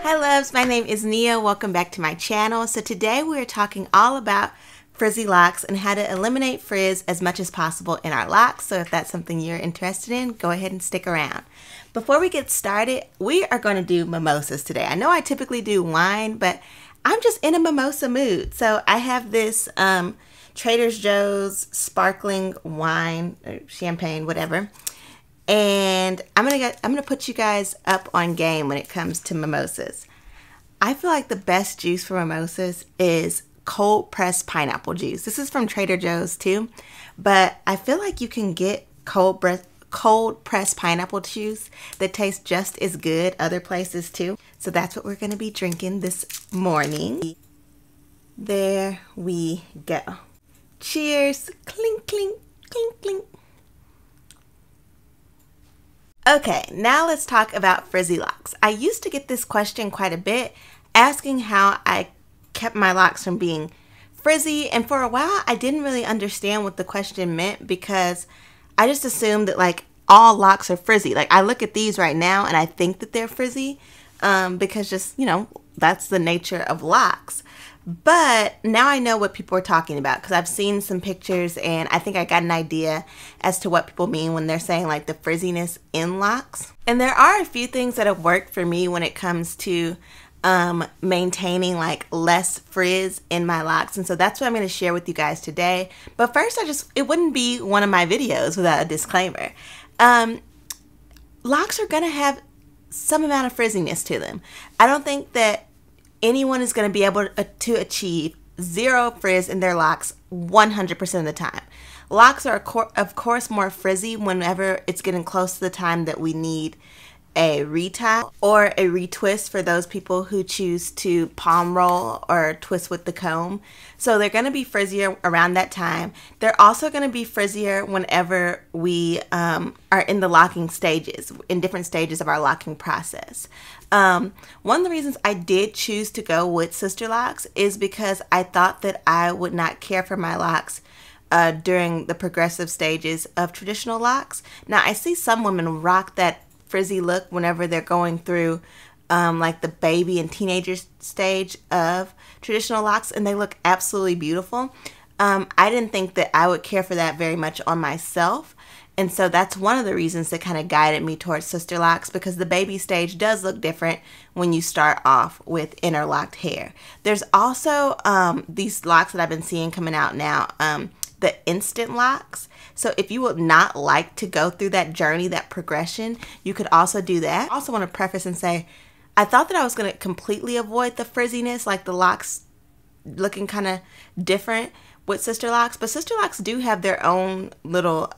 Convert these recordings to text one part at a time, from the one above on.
Hi loves, my name is Nia. Welcome back to my channel. So today we are talking all about frizzy locks and how to eliminate frizz as much as possible in our locks. So if that's something you're interested in, go ahead and stick around. Before we get started, we are going to do mimosas today. I know I typically do wine, but I'm just in a mimosa mood. So I have this Trader Joe's sparkling wine, or champagne, whatever. And I'm gonna put you guys up on game when it comes to mimosas. I feel like the best juice for mimosas is cold pressed pineapple juice. This is from Trader Joe's too, but I feel like you can get cold pressed pineapple juice that tastes just as good other places too. So that's what we're gonna be drinking this morning. There we go. Cheers! Clink, clink, clink, clink. Okay, now let's talk about frizzy locks. I used to get this question quite a bit, asking how I kept my locks from being frizzy, and for a while I didn't really understand what the question meant because I just assumed that like all locks are frizzy. Like I look at these right now and I think that they're frizzy because just, you know, that's the nature of locks. But now I know what people are talking about because I've seen some pictures and I think I got an idea as to what people mean when they're saying like the frizziness in locks. And there are a few things that have worked for me when it comes to maintaining like less frizz in my locks. And so that's what I'm going to share with you guys today. But first, it wouldn't be one of my videos without a disclaimer. Locks are going to have some amount of frizziness to them. I don't think that anyone is going to be able to achieve zero frizz in their locks 100% of the time. Locks are of course more frizzy whenever it's getting close to the time that we need a retie or a retwist for those people who choose to palm roll or twist with the comb. So they're going to be frizzier around that time. They're also going to be frizzier whenever we are in the locking stages, in different stages of our locking process. One of the reasons I did choose to go with Sisterlocks is because I thought that I would not care for my locks during the progressive stages of traditional locks. Now I see some women rock that frizzy look whenever they're going through like the baby and teenager stage of traditional locks, and they look absolutely beautiful. I didn't think that I would care for that very much on myself, and so that's one of the reasons that kind of guided me towards Sisterlocks, because the baby stage does look different when you start off with interlocked hair. There's also these locks that I've been seeing coming out now, the instant locks. So if you would not like to go through that journey, that progression, you could also do that. I also want to preface and say, I thought that I was going to completely avoid the frizziness, like the locks looking kind of different with Sisterlocks, but Sisterlocks do have their own little,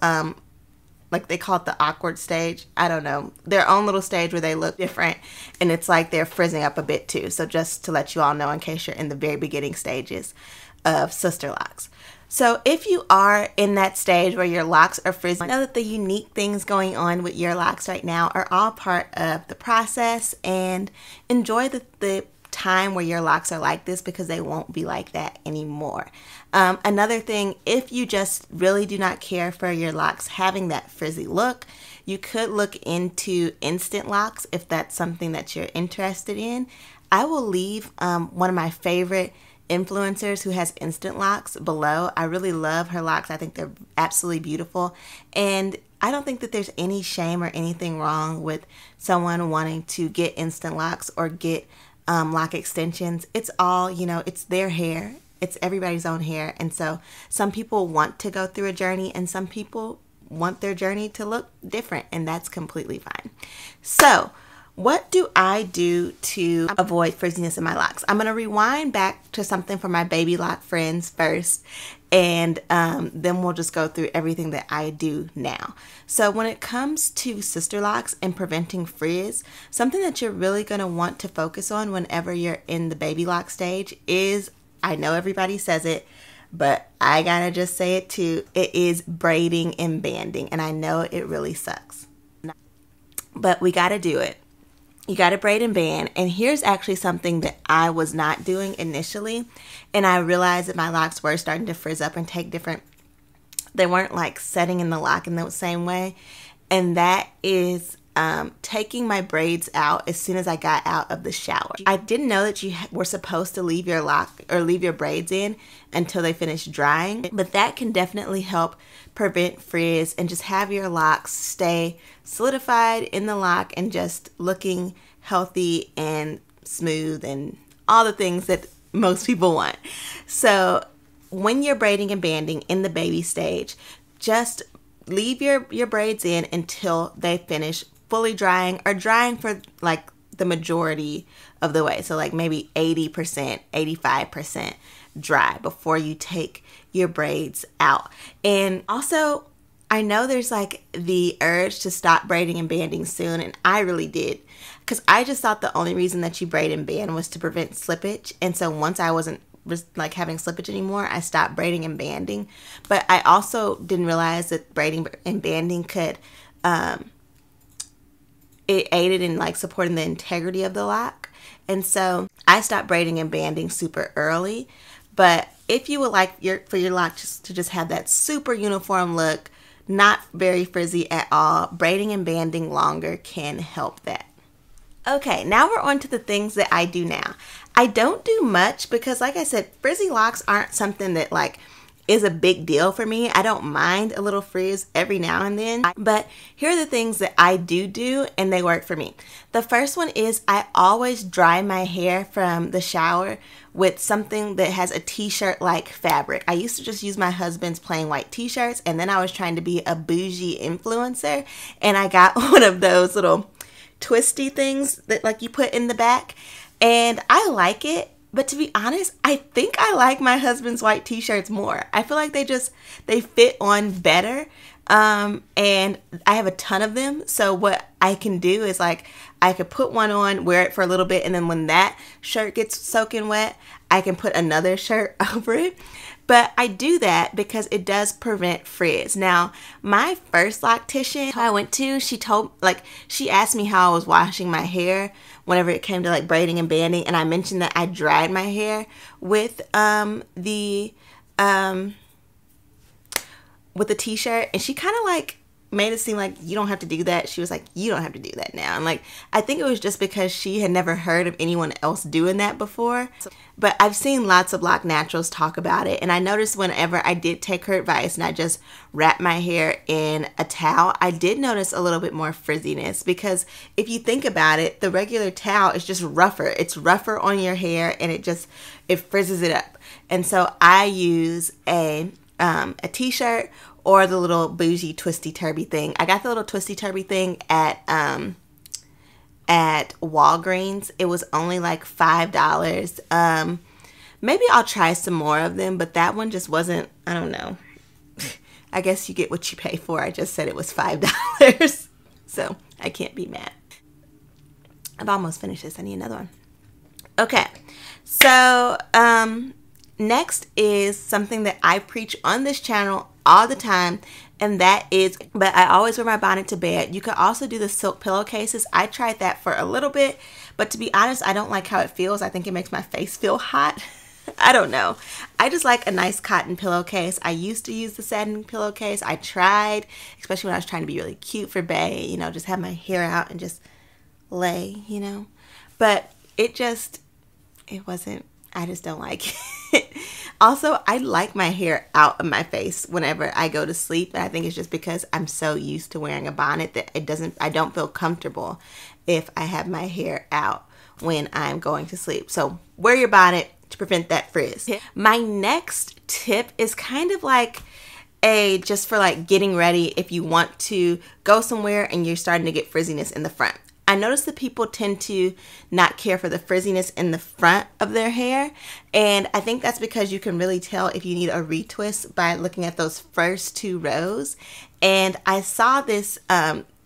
like they call it the awkward stage. I don't know. Their own little stage where they look different, and it's like they're frizzing up a bit too. So just to let you all know in case you're in the very beginning stages of Sisterlocks. So if you are in that stage where your locks are frizzy, know that the unique things going on with your locks right now are all part of the process, and enjoy the time where your locks are like this because they won't be like that anymore. Another thing, if you just really do not care for your locks having that frizzy look, you could look into instant locks if that's something that you're interested in. I will leave one of my favorite influencers who has instant locks below. I really love her locks. I think they're absolutely beautiful, and I don't think that there's any shame or anything wrong with someone wanting to get instant locks or get lock extensions. It's all, you know, it's their hair. It's everybody's own hair, and so some people want to go through a journey and some people want their journey to look different, and that's completely fine. So what do I do to avoid frizziness in my locks? I'm going to rewind back to something for my baby lock friends first, and then we'll just go through everything that I do now. So when it comes to Sisterlocks and preventing frizz, something that you're really going to want to focus on whenever you're in the baby lock stage is, I know everybody says it, but I gotta just say it too, it is braiding and banding, and I know it really sucks, but we gotta do it. You got to braid and band, and here's actually something that I was not doing initially, and I realized that my locks were starting to frizz up and take different, they weren't like setting in the lock in the same way, and that is taking my braids out as soon as I got out of the shower. I didn't know that you were supposed to leave your leave your braids in until they finish drying, but that can definitely help prevent frizz and just have your locks stay solidified in the lock and just looking healthy and smooth and all the things that most people want. So when you're braiding and banding in the baby stage, just leave your braids in until they finish fully drying, or drying for like the majority of the way. So like maybe 80%, 85% dry before you take your braids out. And also, I know there's like the urge to stop braiding and banding soon, and I really did, because I just thought the only reason that you braid and band was to prevent slippage. And so once I wasn't like having slippage anymore, I stopped braiding and banding. But I also didn't realize that braiding and banding could it aided in like supporting the integrity of the lock. And so I stopped braiding and banding super early. But if you would like for your lock to just have that super uniform look, not very frizzy at all, braiding and banding longer can help that. Okay, now we're on to the things that I do now. I don't do much because, like I said, frizzy locks aren't something that like is a big deal for me. I don't mind a little frizz every now and then, but here are the things that I do and they work for me. The first one is I always dry my hair from the shower with something that has a t-shirt like fabric. I used to just use my husband's plain white t-shirts, and then I was trying to be a bougie influencer, and I got one of those little twisty things that like you put in the back, and I like it. But to be honest, I think I like my husband's white t-shirts more. I feel like they fit on better. And I have a ton of them. So what I can do is like, I could put one on, wear it for a little bit, and then when that shirt gets soaking wet, I can put another shirt over it. But I do that because it does prevent frizz. Now, my first loctician I went to, she asked me how I was washing my hair whenever it came to like braiding and banding, and I mentioned that I dried my hair with the t-shirt, and she kind of like made it seem like you don't have to do that. She was like, you don't have to do that now. And like, I think it was just because she had never heard of anyone else doing that before. But I've seen lots of Loc Naturals talk about it, and I noticed whenever I did take her advice and I just wrapped my hair in a towel, I did notice a little bit more frizziness, because if you think about it, the regular towel is just rougher. It's rougher on your hair, and it frizzes it up. And so I use a t-shirt or the little bougie twisty turby thing. I got the little twisty turby thing at Walgreens. It was only like $5. Maybe I'll try some more of them, but that one just wasn't, I don't know. I guess you get what you pay for. I just said it was $5. So I can't be mad. I've almost finished this. I need another one. Okay. So, next is something that I preach on this channel all the time, and that is, but I always wear my bonnet to bed. You could also do the silk pillowcases. I tried that for a little bit, but to be honest, I don't like how it feels. I think it makes my face feel hot. I don't know. I just like a nice cotton pillowcase. I used to use the satin pillowcase. I tried, especially when I was trying to be really cute for Bae, you know, just have my hair out and just lay, you know, but it wasn't, I just don't like it. Also, I like my hair out of my face whenever I go to sleep, and I think it's just because I'm so used to wearing a bonnet that I don't feel comfortable if I have my hair out when I'm going to sleep. So wear your bonnet to prevent that frizz. My next tip is kind of like just for like getting ready if you want to go somewhere and you're starting to get frizziness in the front. I notice that people tend to not care for the frizziness in the front of their hair, and I think that's because you can really tell if you need a retwist by looking at those first 2 rows. And I saw this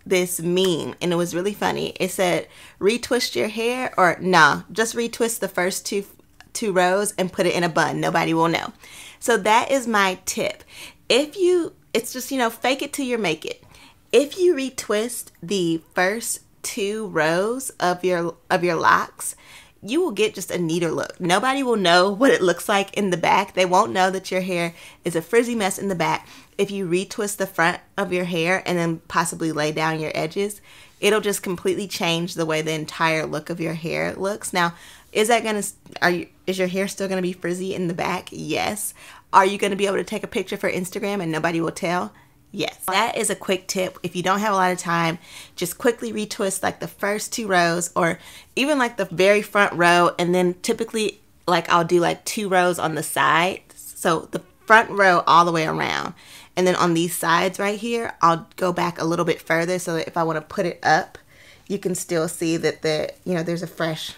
this meme, and it was really funny. It said, retwist your hair, or no, just retwist the first two rows and put it in a bun. Nobody will know. So that is my tip. It's just, you know, fake it till you make it. If you retwist the first 2 rows of your locks, you will get just a neater look. Nobody will know what it looks like in the back. They won't know that your hair is a frizzy mess in the back if you retwist the front of your hair and then possibly lay down your edges, it'll just completely change the way the entire look of your hair looks. Now, is your hair still gonna be frizzy in the back? Yes. Are you gonna be able to take a picture for Instagram and nobody will tell? Yes. That is a quick tip. If you don't have a lot of time, just quickly retwist like the first 2 rows or even like the very front row, and then typically like I'll do like 2 rows on the side. So the front row all the way around. And then on these sides right here, I'll go back a little bit further so that if I want to put it up, you can still see that there's a fresh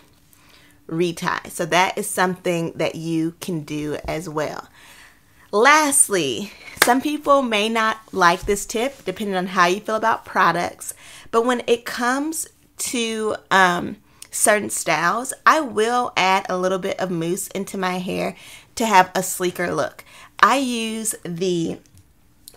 retie. So that is something that you can do as well. Lastly, some people may not like this tip depending on how you feel about products, but when it comes to certain styles, I will add a little bit of mousse into my hair to have a sleeker look. I use the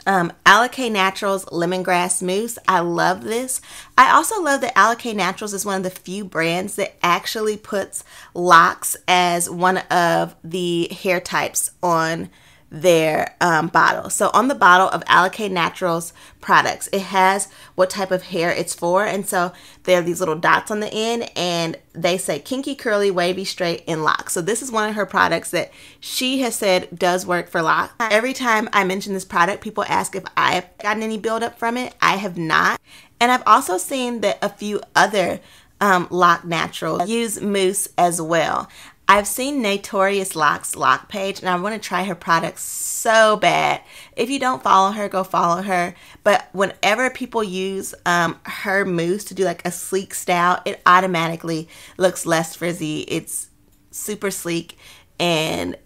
Loc Naturals Lemongrass Mousse. I love this. I also love that Loc Naturals is one of the few brands that actually puts locks as one of the hair types on their bottle. So on the bottle of Loc Naturals products, it has what type of hair it's for, and so there are these little dots on the end and they say kinky, curly, wavy, straight, and locks. So this is one of her products that she has said does work for locks. Every time I mention this product, people ask if I've gotten any buildup from it. I have not. And I've also seen that a few other Loc Naturals use mousse as well. I've seen Notorious Locs Loc page, and I want to try her products so bad. If you don't follow her, go follow her. But whenever people use her mousse to do like a sleek style, it automatically looks less frizzy. It's super sleek. And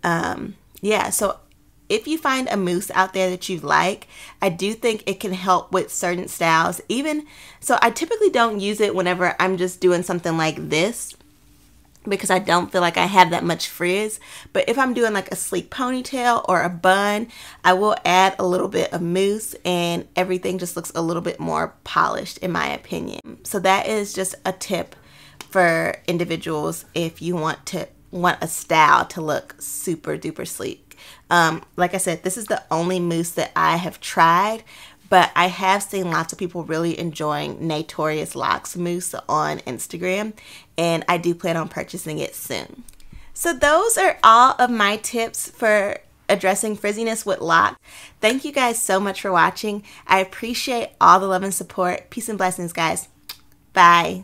yeah, so if you find a mousse out there that you like, I do think it can help with certain styles. So I typically don't use it whenever I'm just doing something like this, because I don't feel like I have that much frizz. But if I'm doing like a sleek ponytail or a bun, I will add a little bit of mousse and everything just looks a little bit more polished in my opinion. So that is just a tip for individuals if you want a style to look super duper sleek. Like I said, this is the only mousse that I have tried, but I have seen lots of people really enjoying Notorious Locs mousse on Instagram, and I do plan on purchasing it soon. So those are all of my tips for addressing frizziness with locks. Thank you guys so much for watching. I appreciate all the love and support. Peace and blessings, guys. Bye.